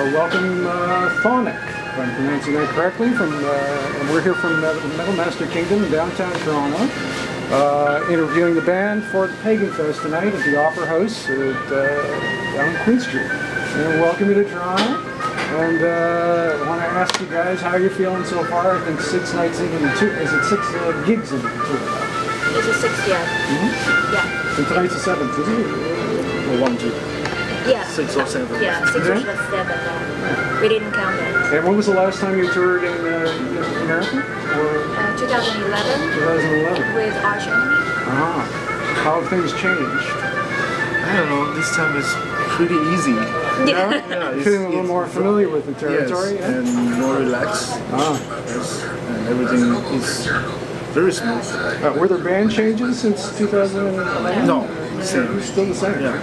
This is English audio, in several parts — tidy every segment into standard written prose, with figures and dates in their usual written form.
Welcome, Chthonic, if I'm pronouncing that correctly. And we're here from Metal Master Kingdom in downtown Toronto, interviewing the band for the Paganfest tonight at the Opera House down Queen Street. And welcome you to Toronto. And I want to ask you guys how you're feeling so far. I think 6 nights into the tour. Is it 6 gigs into the tour now? It's a 6, yeah. Mm-hmm. Yeah. And tonight's the 7th, isn't it? Or 1, 2. Yeah. 6 or 7. Yeah, 6 or 7. We didn't count it. And when was the last time you toured in America? Or 2011. 2011. With Arch Enemy. Ah. How have things changed? I don't know, this time is pretty easy. Yeah? Yeah, You're feeling a little more familiar with the territory? Yes, yeah? and more relaxed. Ah. Yes, and everything is very smooth. Were there band changes since 2011? No, same. Still the same? Yeah.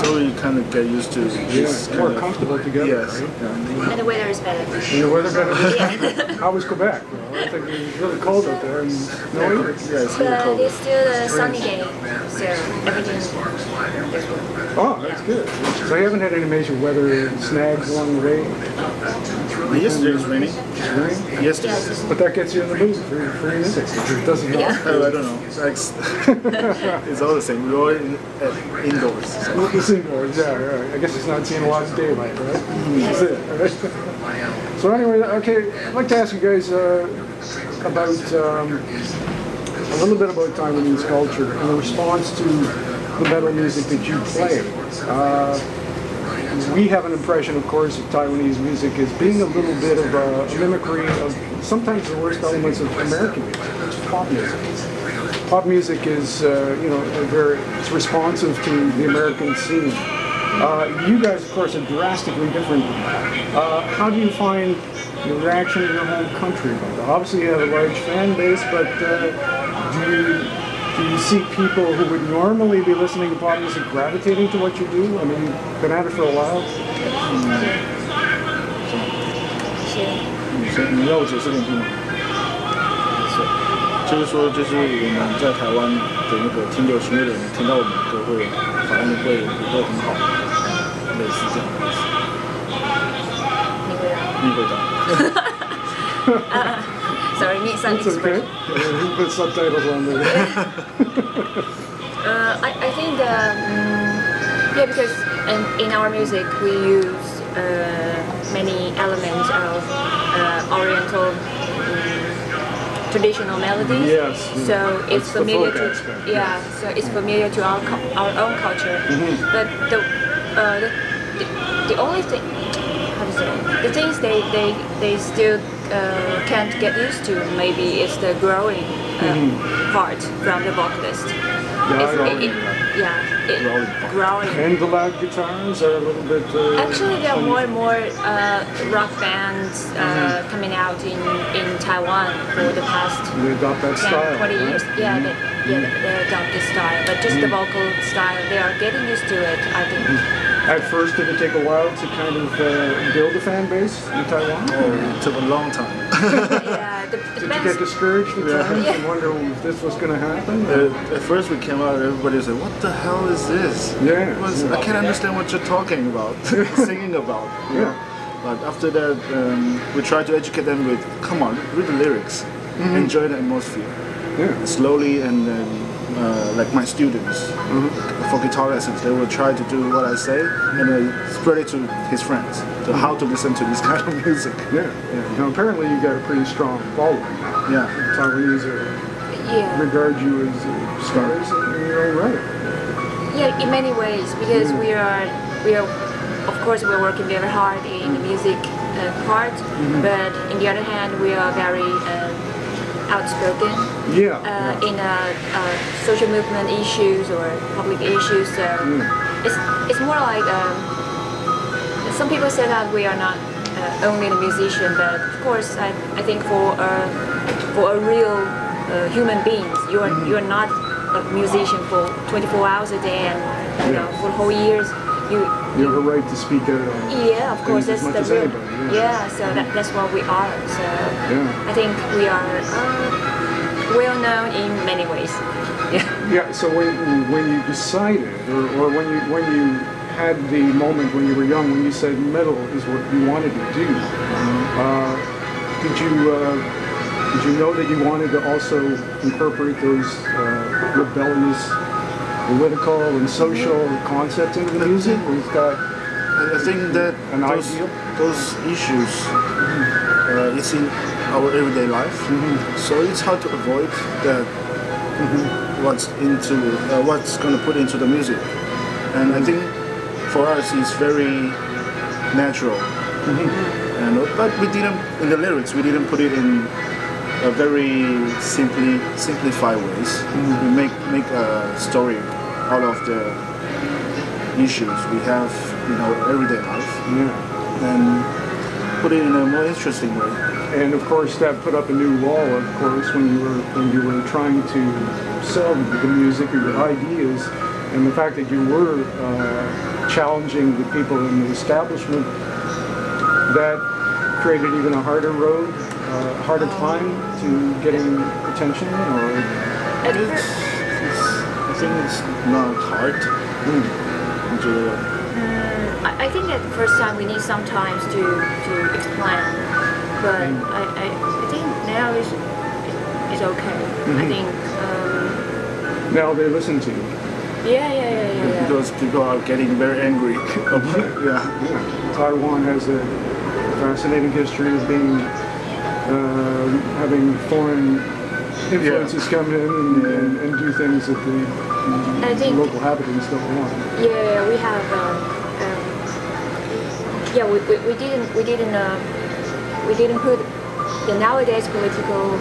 So you kind of get used to this more kind of, comfortable together, yes. right? And the weather is better. And the weather better this Yeah. time? How was Quebec? Well, I think it was really cold out there and snowy. Yeah, it's really But cold. it's still a sunny day, so everything's good. Oh, that's good. So you haven't had any major weather snags along the way? Yesterday was raining. Right? Yesterday. But that gets you in the mood for music. It doesn't help. Yeah. Oh, I don't know. It's all the same. We're all indoors. So. It's indoors, yeah, right. I guess it's not seeing a lot of daylight, right? That's it, right? So anyway, okay, I'd like to ask you guys about a little bit about Taiwanese culture and the response to the metal music that you play. We have an impression, of course, of Taiwanese music as being a little bit of a mimicry of sometimes the worst elements of American music, which is pop music. Pop music is, it's responsive to the American scene. You guys, of course, are drastically different. How do you find the reaction in your home country about that? Obviously, you have a large fan base, but do you see people who would normally be listening to pop music gravitating to what you do? I mean, you've been at it for a while. 你要我解释给你听吗？就是说，就是我们在台湾的那个听流行乐的人听到我们的歌会反应会很好，类似这样的意思。你回答。Sorry, need some It's okay. expression. Who put subtitles on there? I think yeah, because in our music we use many elements of Oriental traditional melodies. Yes. So it's the familiar folk to aspect, so it's familiar to our own culture. Mm-hmm. But the only thing, how to say, the things they still can't get used to maybe is the growing part from the vocalist. Growing. And the loud guitars are a little bit... Actually, there are more and more rock bands coming out in Taiwan for the past They adopt that style, 20 years. right? Yeah, they adopt this style. But just the vocal style, they are getting used to it, I think. At first, did it take a while to kind of build a fan base in Taiwan? Oh, it took a long time. Yeah, the Did you bands, get discouraged at times and wonder if this was going to happen? At first we came out, everybody was like, "What the hell is this? Yeah. I can't understand what you're talking about, singing about." You know? But after that, we tried to educate them with, "Come on, read the lyrics, enjoy the atmosphere." Yeah. Slowly, and then like my students for guitar lessons, they will try to do what I say and then spread it to his friends. So how to listen to this kind of music. Yeah. Now, apparently you got a pretty strong following now. Yeah. Taiwanese regard you as stars in your own right. yeah, in many ways, because we are, of course, we're working very hard in the music part, but on the other hand, we are very outspoken in social movement issues or public issues. So it's more like some people say that we are not only a musician, but of course I think for a real human beings, you are not a musician for 24 hours a day and for whole years. You have a right to speak out on yeah, of course, that's as much the as real. anybody, So that's what we are. So I think we are well known in many ways. Yeah. So when you decided, or when you had the moment when you were young when you said metal is what you wanted to do. Did you know that you wanted to also incorporate those rebellious political and social concepts into the music? Was that I think that those issues it's in our everyday life, so it's hard to avoid that. What's going to put into the music, and I think for us it's very natural. And but we didn't in the lyrics. We didn't put it in a very simplified ways. We make a story out of the issues we have in our everyday life, and put it in a more interesting way. And of course, that put up a new wall. Of course, when you were trying to sell the music or your ideas, and the fact that you were challenging the people in the establishment, that created even a harder road, harder climb to getting attention. Or I think it's not hard. I think at the first time we need some time to explain, but I think now it's okay. I think now they listen to you. Yeah. Because people are getting very angry about it. Taiwan has a fascinating history of being having foreign influences come in and do things that the local inhabitants don't want. Yeah, we have. We didn't put the nowadays political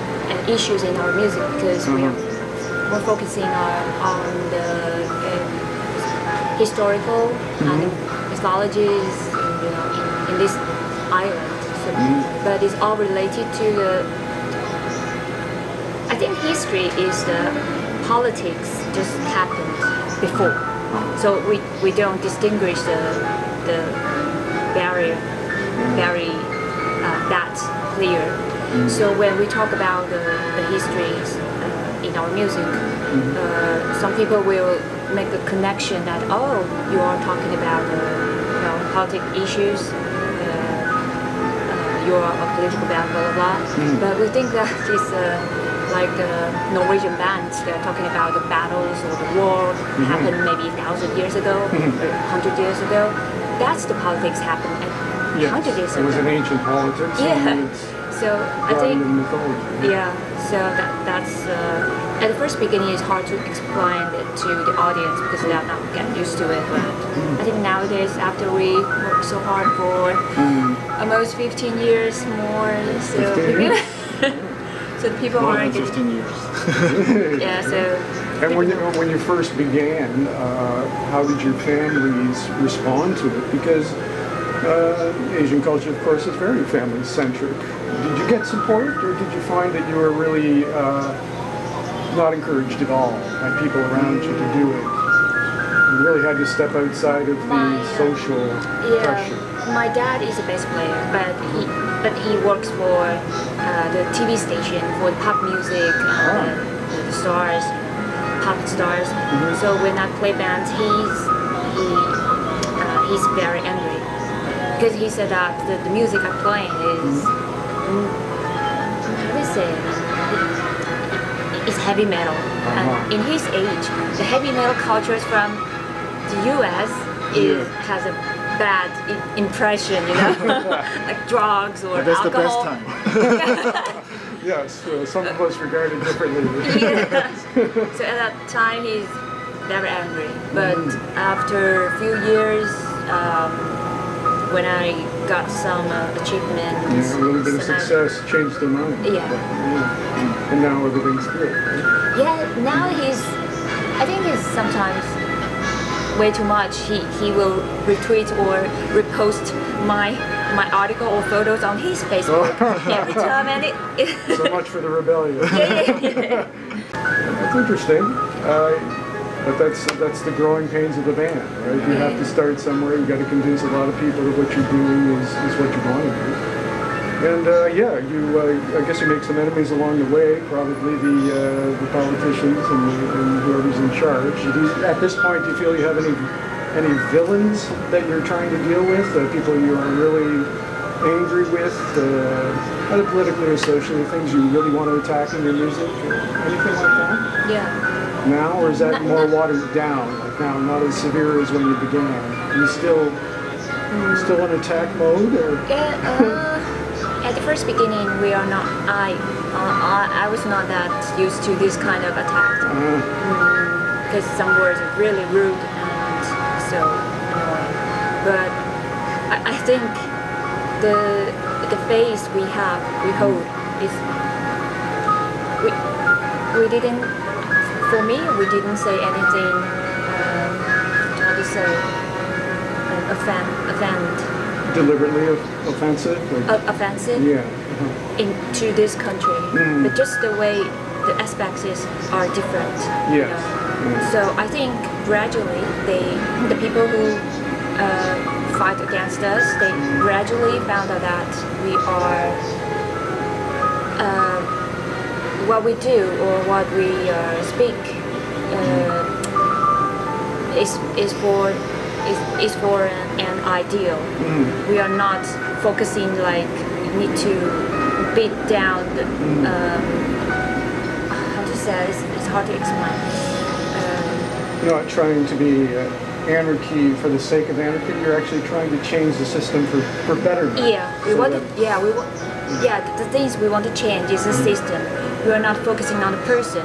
issues in our music because we're focusing on the historical and mythologies, in this island. So, but it's all related to the. I think history is the politics just happened before, so we don't distinguish the barrier very that clear. So when we talk about the histories in our music, some people will make the connection that you are talking about politic issues, you are a political band, blah blah blah. But we think that it's like the Norwegian bands, they're talking about the battles or the war happened maybe 1,000 years ago or 100 years ago. That's the politics happened 100 years ago. It was an ancient politics. So I think, so that's at the first beginning it's hard to explain it to the audience because they're not getting used to it. But I think nowadays, after we work so hard for almost 15 years more, so people more are than 15 years. And when you first began, how did your families respond to it? Because Asian culture, of course, is very family-centric. Did you get support, or did you find that you were really not encouraged at all by people around you to do it? You really had to step outside of the social pressure. My dad is a bass player, but he works for the TV station for pop music, the stars, pop stars. So when I play bands, he's very angry because he said that the music I'm playing is how do you say it's heavy metal. And in his age, the heavy metal cultures from the U.S. has a bad impression, like drugs or that's alcohol. That's the best time. Yes, some of us regard it differently. So at that time he's very angry. But after a few years, when I got some achievements, a little bit of success changed their mind. And now everything's good. Now I think he's sometimes way too much. He will retweet or repost my article or photos on his Facebook every time, and so much for the rebellion. That's interesting. But that's the growing pains of the band, right? You have to start somewhere. You got to convince a lot of people that what you're doing is what you want to do. And I guess you make some enemies along the way. Probably the politicians and whoever's in charge. At this point, do you feel you have any villains that you're trying to deal with? People you are really angry with, either politically or socially, things you really want to attack in your music, or anything like that? Yeah. Now, or is that more watered down? Like now, not as severe as when you began. Are you still in attack mode, or? At the first beginning, we are not. I was not that used to this kind of attack because some words are really rude and so annoying. But I think the phase we hold is we didn't. For me, we didn't say anything. How to say? Offend. Deliberately offensive? Offensive? Yeah. Into this country. But just the way the aspects are different. Yes. So I think gradually the people who fight against us, they gradually found out that we are what we do or what we speak is for an ideal. We are not focusing like need to beat down the how to say it's hard to explain. You're not trying to be anarchy for the sake of anarchy. You're actually trying to change the system for betterment. Yeah, the things we want to change is the system. We are not focusing on the person.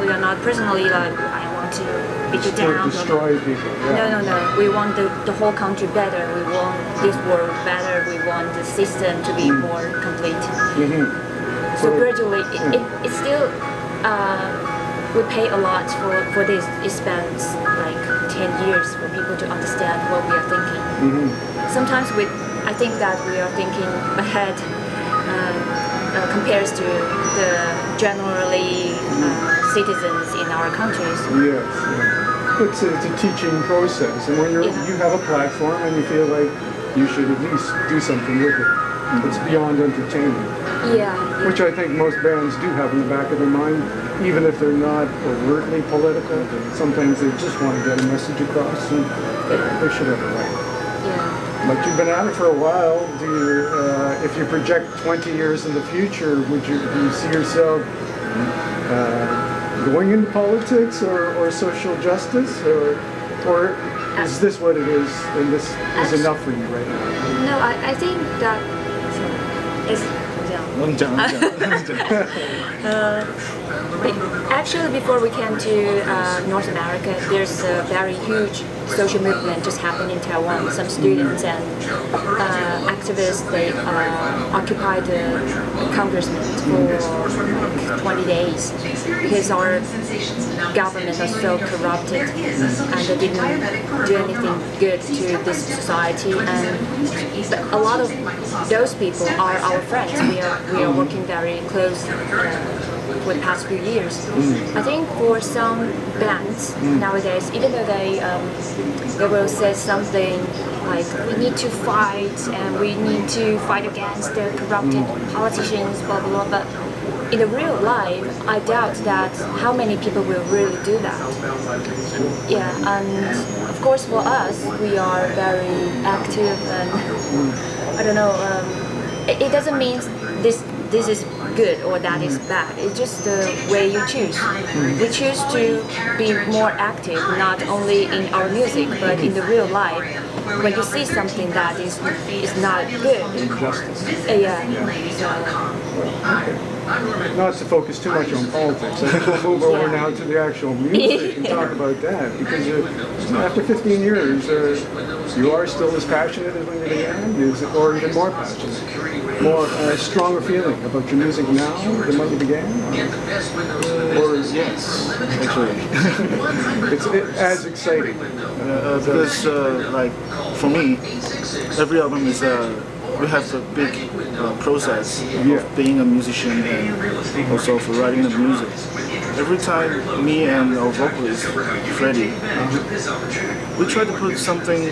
We are not personally like I want to beat you down. Destroy people. Yeah. No. We want the whole country better. We want this world better. We want the system to be more complete. So gradually, it's still we pay a lot for this. It spends like 10 years for people to understand what we are thinking. Sometimes I think that we are thinking ahead compared to the generally citizens in our countries. Yes. It's a teaching process, and when you have a platform and you feel like you should at least do something with it. It's beyond entertainment. Yeah. Which I think most bands do have in the back of their mind, even if they're not overtly political. Sometimes they just want to get a message across, and they should have it right. Yeah. But you've been at it for a while. Do you, if you project 20 years in the future, do you see yourself going into politics or social justice, or is this what it is, and this is enough for you right now? No, I think that it's actually, before we came to North America, there's a very huge social movement just happening in Taiwan. Some students and activists, they occupied the congressman for like 20 days because our government are so corrupted and they didn't do anything good to this society. And a lot of those people are our friends. We are working very close for the past few years. I think for some bands nowadays, even though they will say something like we need to fight and we need to fight against the corrupted politicians, blah blah blah, but in the real life, I doubt that how many people will really do that. Yeah, and of course for us, we are very active and I don't know. It doesn't mean this is good or that is bad. It's just the way you choose. We choose to be more active, not only in our music, but in the real life. When you see something that is not good, Not to focus too much on politics. I think we'll move over now to the actual music and talk about that, because after 15 years, you are still as passionate as when you began, or even more passionate, more stronger feeling about your music now than when you began? Or yes, actually. It's as exciting. Because like for me, every album is we have a big process of being a musician and also for writing the music. Every time me and our vocalist, Freddie, we try to put something,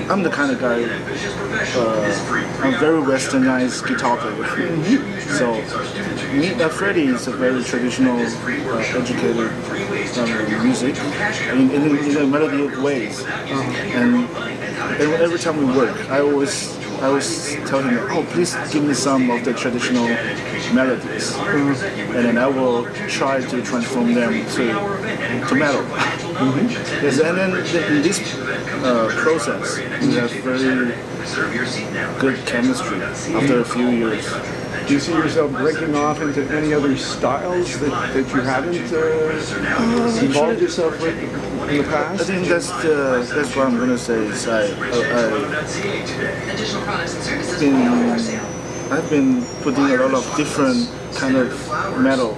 I'm the kind of guy, I'm very westernized guitar player. So Freddie is a very traditional, educated music in a melodic ways, and every time we work, I always tell him, oh, please give me some of the traditional melodies, and then I will try to transform them to metal. Yes, and then in this process, we have very good chemistry after a few years. Do you see yourself breaking off into any other styles that you haven't involved yourself with in the past? I think that's what I'm gonna say. Is I've been putting a lot of different kind of metal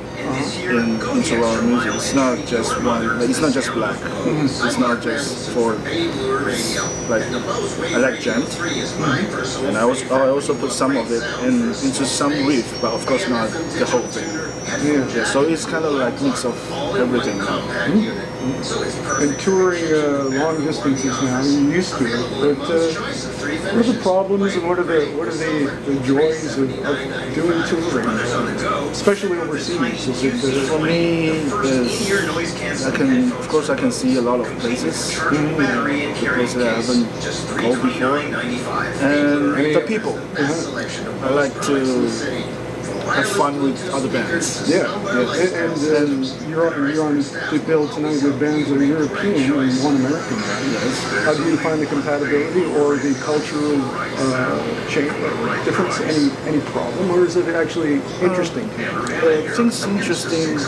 into our music. It's not just one. It's not just black. It's not just for like I like gent, and I also put some of it into some riff, but of course not the whole thing. Yeah, so it's kind of like mix of everything now. And touring long distances now, you used to it, but what are the problems and what are the joys of doing touring, especially overseas? Is it, for me, I can see a lot of places, the places that I haven't gone before, and the people. I like to have fun with other bands. Yeah. And you're on the bill tonight with bands that are European and one American band. Yes. How do you find the compatibility or the cultural difference? Any problem, or is it actually interesting? I think it's interesting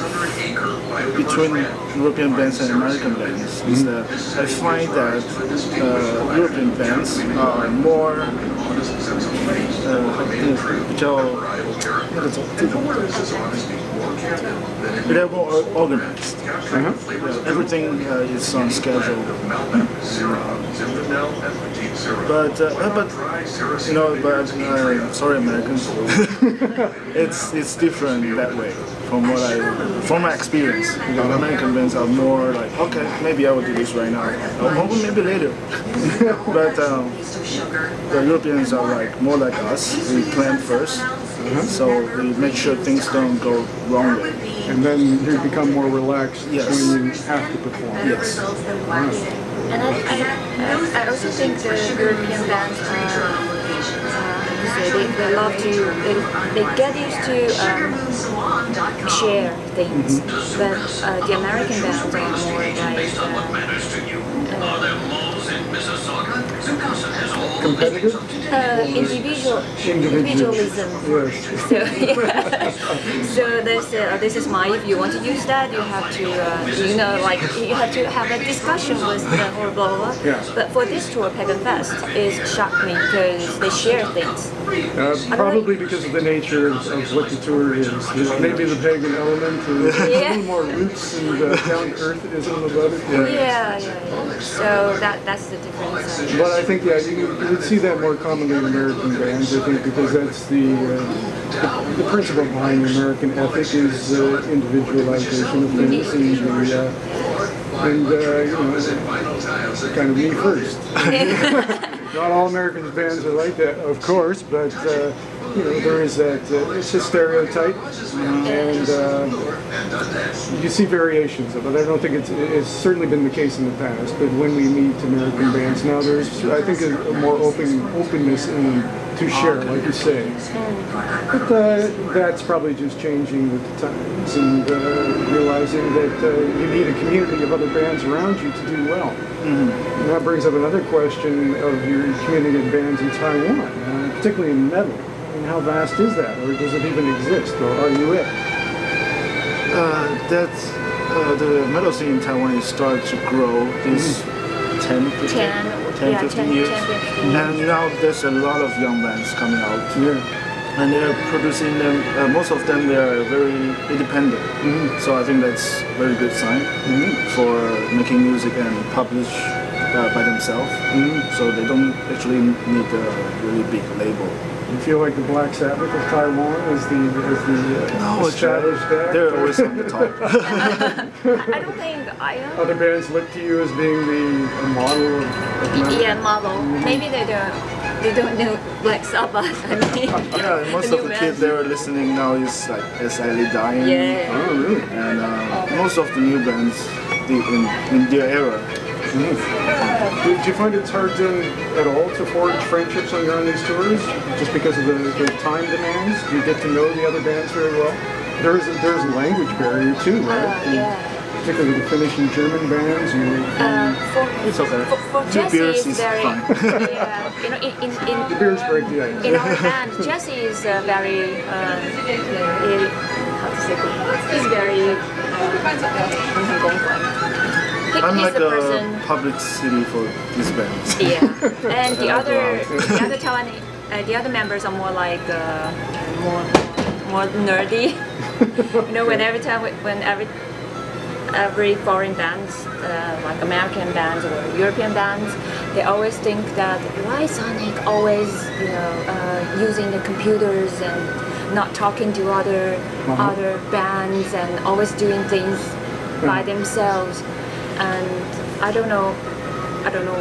between European bands and American bands is that I find that European bands are more they're more organized. Everything is on schedule. Sorry, Americans. it's different that way from my experience. American bands are more like, okay, maybe I will do this right now, or maybe later. But the Europeans are like more like us. We plan first. So we make sure things don't go wrong way. And then you become more relaxed when you have to perform. Yes. And I also think the European bands they love to, they get used to share things, but the American bands are more like competitive? Individualism. Yes. So this is mine. If you want to use that, you have to, you have to have a discussion with the whole blah blah blah. Yeah. But for this tour, Paganfest, it shocked me because they share things. Probably because of the nature of what the tour is. Maybe the pagan element, a little more roots and down to earthism about it. Yeah. So that's the difference. But I think you would see that more commonly in American bands. I think because that's the principle behind the American ethic is individualization of things and kind of me first. Not all American bands are like that, of course, but there is that. It's a stereotype, and you see variations of it. I don't think it's certainly been the case in the past, but when we meet American bands now, there's I think a more openness to share, like you say. But that's probably just changing with the times and realizing that you need a community of other bands around you to do well. And that brings up another question of your community of bands in Taiwan, particularly in metal. I mean, how vast is that, or does it even exist, or are you it? The metal scene in Taiwan is starting to grow this 10, 15 years. And now there's a lot of young bands coming out. And they're producing them, most of them they are very independent. So I think that's a very good sign for making music and publish by themselves. So they don't actually need a really big label. You feel like the Black Sabbath of Taiwan is the established band? They're always on the top. I don't think I am. Other bands look to you as being the model of metal? Yeah, model. Maybe they don't. they don't know Black Sabbath. I mean, Yeah, most of the kids that are listening now is like As I Lay Dying. Yeah. Oh, really? And most of the new bands in their era. Do you find it's hard then at all to forge friendships when you're on these tours, just because of the time demands? Do you get to know the other bands very well? There's a language barrier too, right? Yeah. Particularly the Finnish and German bands. It's okay. For Two Jesse beers is is very, fine. yeah, you know, The beers break the ice. in our band, Jesse is very, how to say, he's very, I'm he's like the a person, publicity for this band. yeah, and the other Taiwanese, the other members are more like, more nerdy. You know, when every foreign bands, like American bands or European bands, they always think that why Sonic always, you know, using the computers and not talking to other bands and always doing things by themselves. And I don't know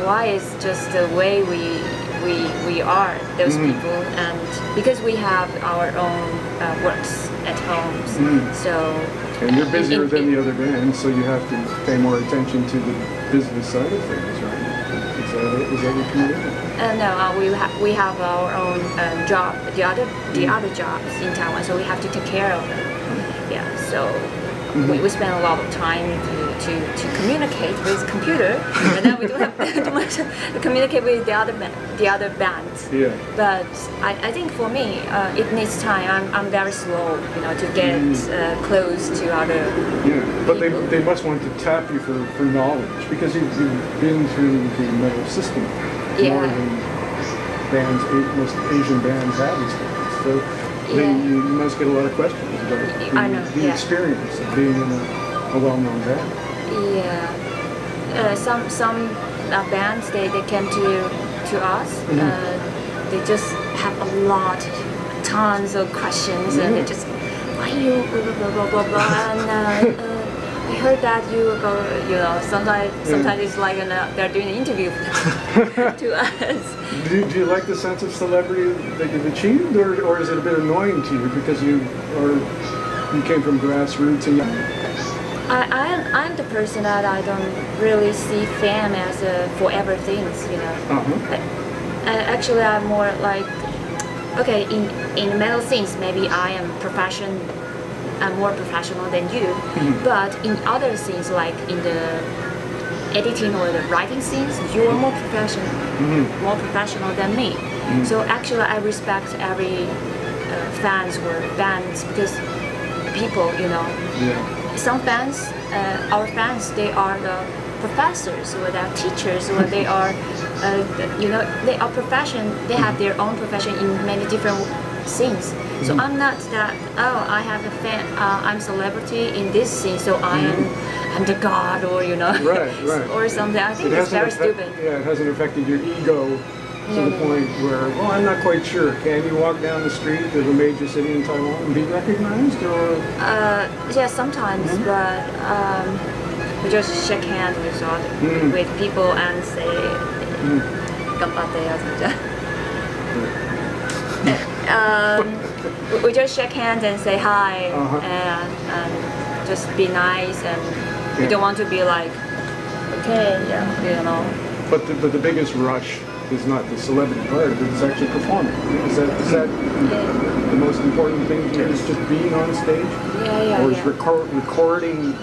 why. It's just the way we are, those people, and because we have our own works at home, so. And you're busier than the other bands, so you have to pay more attention to the business side of things, right? Is that what you mean? No, we have our own job, the other jobs in Taiwan, so we have to take care of them. Yeah, so we spend a lot of time to communicate with computer, and then we don't have too much to communicate with the other bands. Yeah. But I think for me, it needs time. I'm very slow, you know, to get close to other. Yeah, but people. they must want to tap you for knowledge because you've been through the metal system more than bands, most Asian bands have experienced. So you must get a lot of questions about the experience of being in a well-known band. Yeah, some bands they came to us. They just have tons of questions, and they just why you blah blah blah blah blah. And we heard that you go, you know, sometimes it's like they're doing an interview to us. Do you like the sense of celebrity that you've achieved, or is it a bit annoying to you because you came from grassroots and I'm the person that I don't really see fame as forever things, you know. Actually, I'm more like, okay, in metal scenes, maybe I'm more professional than you, but in other scenes, like in the editing or the writing scenes, you are more professional than me. So actually, I respect every fans or bands because people, you know. Some fans, our fans, they are the professors or they are teachers or they are, you know, they are they have their own profession in many different scenes. So I'm not that, I have a fan, I'm celebrity in this scene, so I'm the god, or you know, or something. I think it's very stupid. Yeah, it hasn't affected your ego to the point where, well, I'm not quite sure. Can you walk down the street of a major city in Taiwan and be recognized, or? Yeah, sometimes, but we just shake hands with people and say, "Ganbatte," or something. We just shake hands and say hi, and just be nice, and we don't want to be like, okay, you know. But the biggest rush is not the celebrity part, but it's actually performing. Is that the most important thing here? Is just being on stage? Or is recording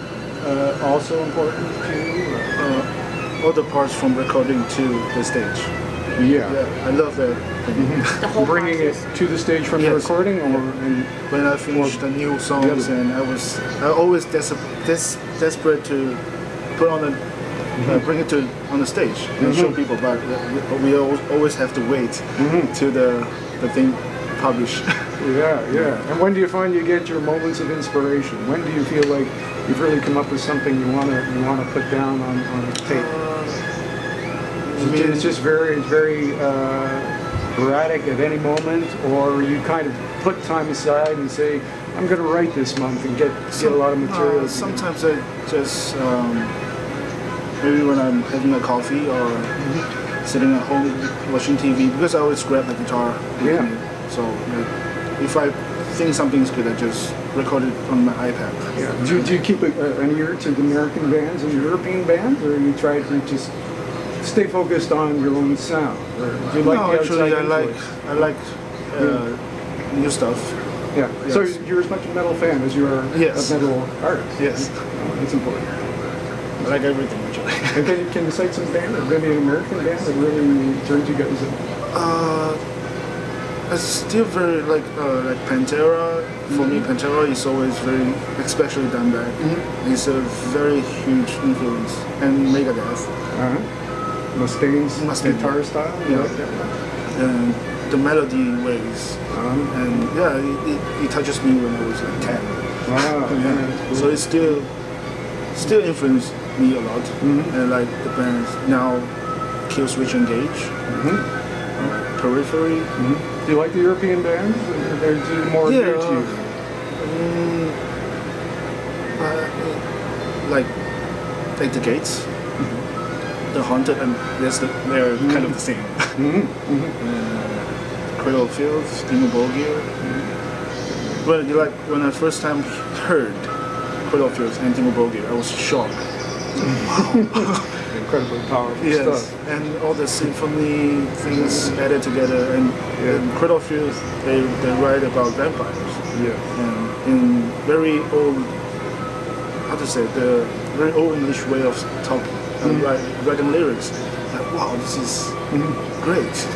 also important to you? All the parts from recording to the stage. Yeah, I love that. The whole bringing it to the stage from the recording, or when I finished the new songs, and I always desperate to put on bring it on the stage and show people, but we always have to wait till the thing published. Yeah. And when do you find you get your moments of inspiration? When do you feel like you've really come up with something you want to put down on tape? It's just very erratic at any moment, or you kind of put time aside and say, I'm going to write this month and get a lot of material. Sometimes I just maybe when I'm having a coffee or sitting at home watching TV because I always grab the guitar with me. So if I think something's good, I just record it on my iPad. Yeah. Do you keep an ear to the American bands and European bands, or you try to just stay focused on your own sound? Or do you like the actually, outside I like new stuff. Yeah. Yes. So you're as much a metal fan as you are a metal artist. Yes. That's important. I like everything actually. And can you cite some band, or maybe an American band that really turns you guys in? I still very like Pantera. For me, Pantera is always very, especially Dimebag. It's a very huge influence, and Megadeth. Mustaine's guitar style. And the melody ways, and it touches me when I was like 10. Cool. So it still influenced me a lot, and like the bands now, Kill Switch Engage, Periphery. Do you like the European bands? Or they're more new to you? Like the Gates, the Haunted, and they're kind of the same. Cradle of Filth, Dimmu Borgir. But when I first time heard Cradle of Filth and Dimmu Borgir, I was shocked. Wow. Incredibly powerful stuff. And all the symphony things added together, and Cradle of Filth, they write about vampires. And in very old, how to say, the very old English way of talking, writing lyrics. Like, wow, this is great.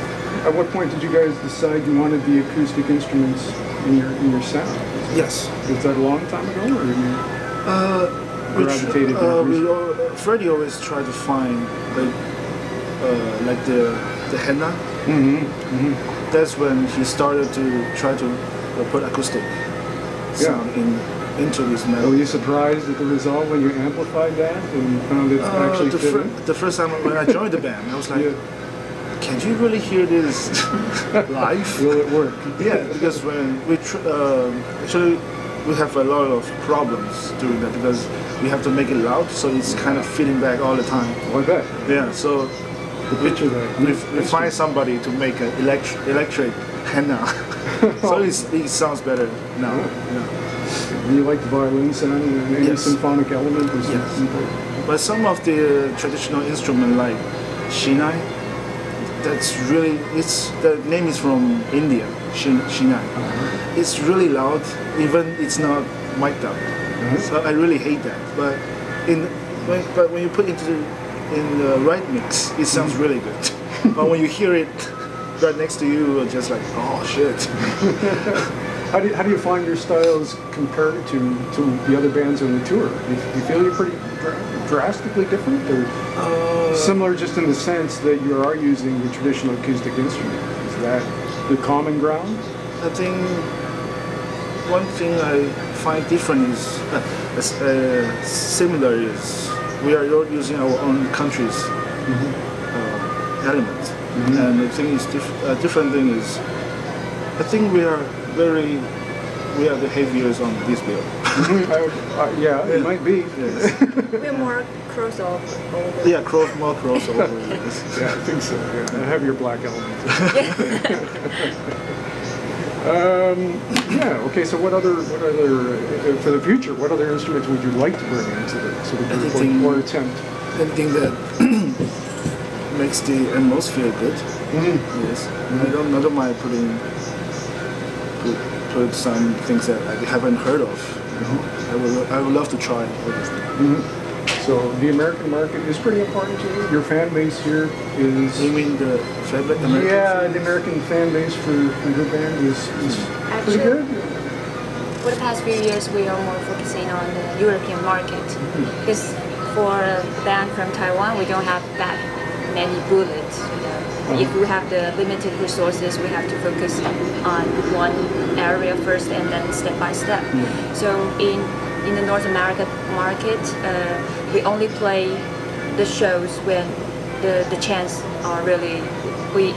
At what point did you guys decide you wanted the acoustic instruments in your sound? Yes. Was that a long time ago, or you gravitated to Freddie always tried to find like the henna. That's when he started to try to put acoustic sound into this metal. Were you surprised at the result when you amplified that and found it actually fit? The first time when I joined the band, I was like, can you really hear this live? Will it work? Yeah, because when we actually we have a lot of problems doing that because we have to make it loud, so it's kind of feeding back all the time. Oh, I bet. Yeah, so we find somebody to make an electric henna, so it sounds better now. Do you like the violin sound and any symphonic element? Yes. But some of the traditional instruments like shinai, that's really, the name is from India, shinai. It's really loud, even it's not mic'd up. So I really hate that. But when you put it in the right mix, it sounds really good. But when you hear it right next to you, you're just like, oh shit. How do you find your styles compared to the other bands on the tour? Do you feel you're pretty drastically different, or similar just in the sense that you are using the traditional acoustic instrument? Is that the common ground? I think one thing I find different is similar is we are using our own country's elements, and the thing is different thing is I think we are the heaviest on this bill. It might be. Yes. We're more crossover. Yeah, more crossover. Yes. Yeah, I think so. Yeah. A heavier black element. Okay. So what other for the future? What other instruments would you like to bring into the group or attempt? Anything that makes the atmosphere good. Yes. I don't mind put some things that I haven't heard of. I would love to try everything. So the American market is pretty important to you. Your fan base here is. You mean the American? Yeah, the American fan base for your band is pretty good. For the past few years, we are more focusing on the European market because for a band from Taiwan, we don't have that many bullets. If we have the limited resources, we have to focus on one area first and then step by step. So in the North American market, we only play the shows when the chants are really we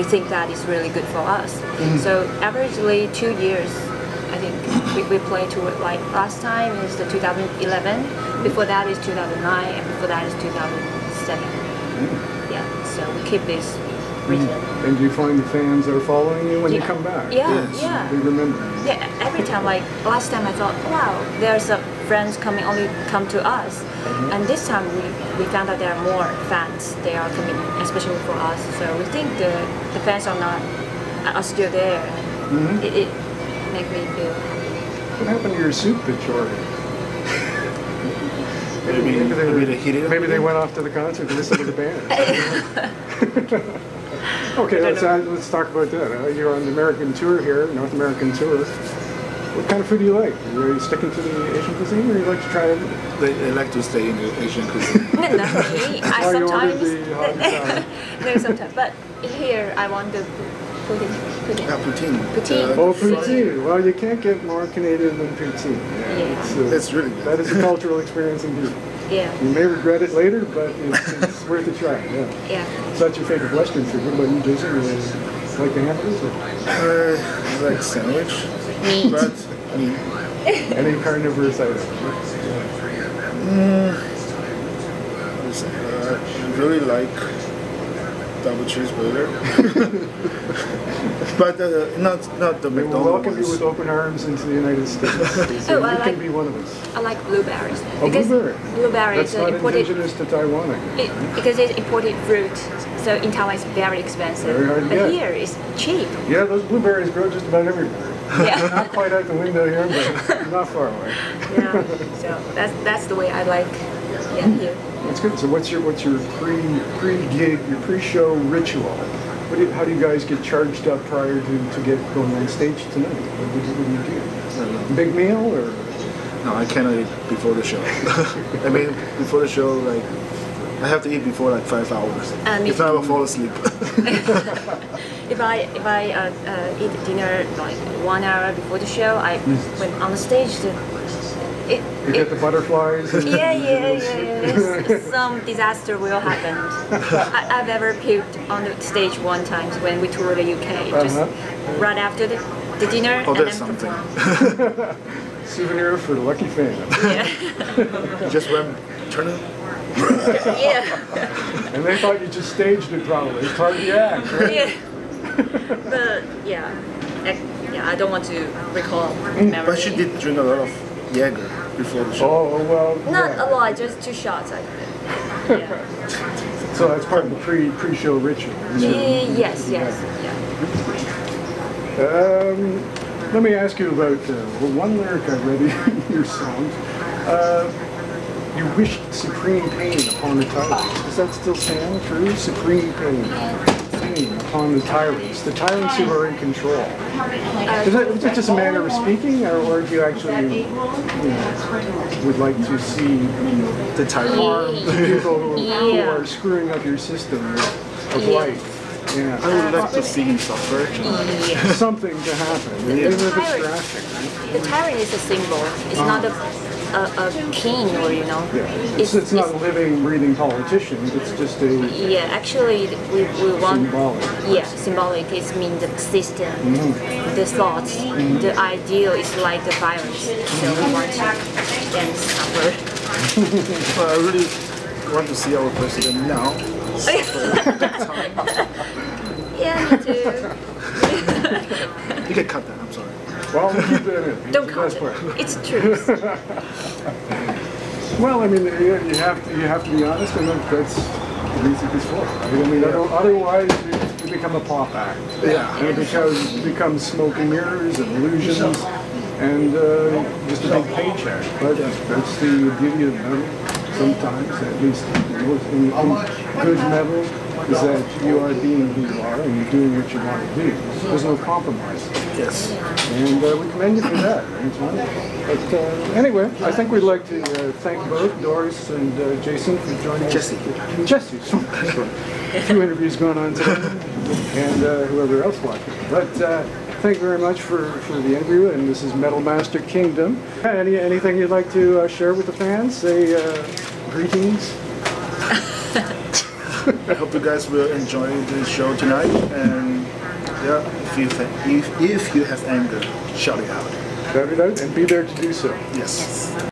think that is really good for us. So averagely 2 years, I think we play to it. Like last time is the 2011, before that is 2009, and before that is 2007. Yeah, so we keep this written. And do you find the fans are following you when you come back? Yeah, Yes. yeah. They remember. Yeah, every time, like last time I thought, wow, there's a friends coming only come to us. And this time we found out there are more fans. They are coming, especially for us. So we think the fans are still there. And it makes me feel happy. What happened to your soup that you ordered? Maybe they went off to the concert to listen to the band. Okay, let's talk about that. You're on the American tour here, North American tour. What kind of food do you like? Are you sticking to the Asian cuisine, or you like to try it? They like to stay in the Asian cuisine. Not me. I sometimes. The hot and sour. No, sometimes. But here I want the pudding. Poutine. Poutine. Oh, poutine. Well, you can't get more Canadian than poutine. Yeah. It's really good. That is a cultural experience indeed. Yeah. You may regret it later, but it's worth a try. Yeah. Yeah. So that's your favorite Western food. What about you, Jason? You like the hamburgers? I like sandwich. Meat. But meat. Any carnivorous item? I really like double cheeseburger. But not the We will McDonald's welcome you ones. with open arms into the United States. So Oh, I you like- can be one of us. I like blueberries. Oh, blueberry. Blueberries That's not imported. indigenous to Taiwan, I guess. Because it's imported fruit, so in Taiwan it's very expensive. Very hard to but get. here it's cheap. Yeah, those blueberries grow just about everywhere. Yeah. Not quite out the window here, but not far away. Yeah. So that's the way I like. Yeah, here. That's good. So what's your pre-gig, your pre-show ritual? How do you guys get charged up prior to get going on stage tonight? What do you do? Big meal or? No, I cannot eat before the show. I mean, before the show, like, I have to eat before like 5 hours. Me If not, I will fall asleep. If I eat dinner like 1 hour before the show, when on the stage, You get the butterflies? yeah. Some disaster will happen. I've ever puked on the stage one time when we toured the UK, just right after the dinner, Oh, and that's then something. perform. Souvenir for the lucky fan. Yeah. Just when turn it. Yeah. And they thought you just staged it probably. It's hard to act, right? Yeah. But yeah, I don't want to recall memory. But she did drink a lot of Jaeger before the show. Oh, well. Not yeah. a lot, just 2 shots. I did. Yeah. So that's part of the pre-show ritual. Yes. Yeah. Let me ask you about one lyric I read in your song. You wished supreme pain upon the tyrants. Does that still stand true? Supreme pain upon the tyrants who are in control. Is that just a manner of speaking, or do you actually would like to see The tyrant. harm to people who are screwing up your system of life? I Yeah. would like to see him suffer. Yeah. Something to happen, even if it's drastic, right? The tyrant is a symbol. It's not a king, or Yeah. It's not a living, breathing politician. It's just a Yeah, actually, we want. symbolic. Yeah, symbolic. It means the system, the thoughts, the ideal is like the virus. So we want to then suffer. But I really want to see our president now. Yeah, me too. You can cut that, I'm sorry. Well, we'll keep it in. Don't It's the cut best it. part. It's truth. Well, I mean, you have to be honest, and that's what music is for. I mean, otherwise you become a pop act. Yeah. And it becomes smoke and mirrors and illusions, and just a big paycheck. But that's the beauty of metal. Sometimes, at least in good metal, is that you are being who you are and you're doing what you want to do. There's no compromise. Yes. And we commend you for that. Antoine. But anyway, I think we'd like to thank both Doris and Jason for joining us. Jesse. A few interviews going on today, and whoever else watching. But thank you very much for the interview, and this is Metal Master Kingdom. Anything you'd like to share with the fans? Say greetings. I hope you guys will enjoy the show tonight, and yeah, if you have anger, shout it out. Shout it out and be there to do so. Yes.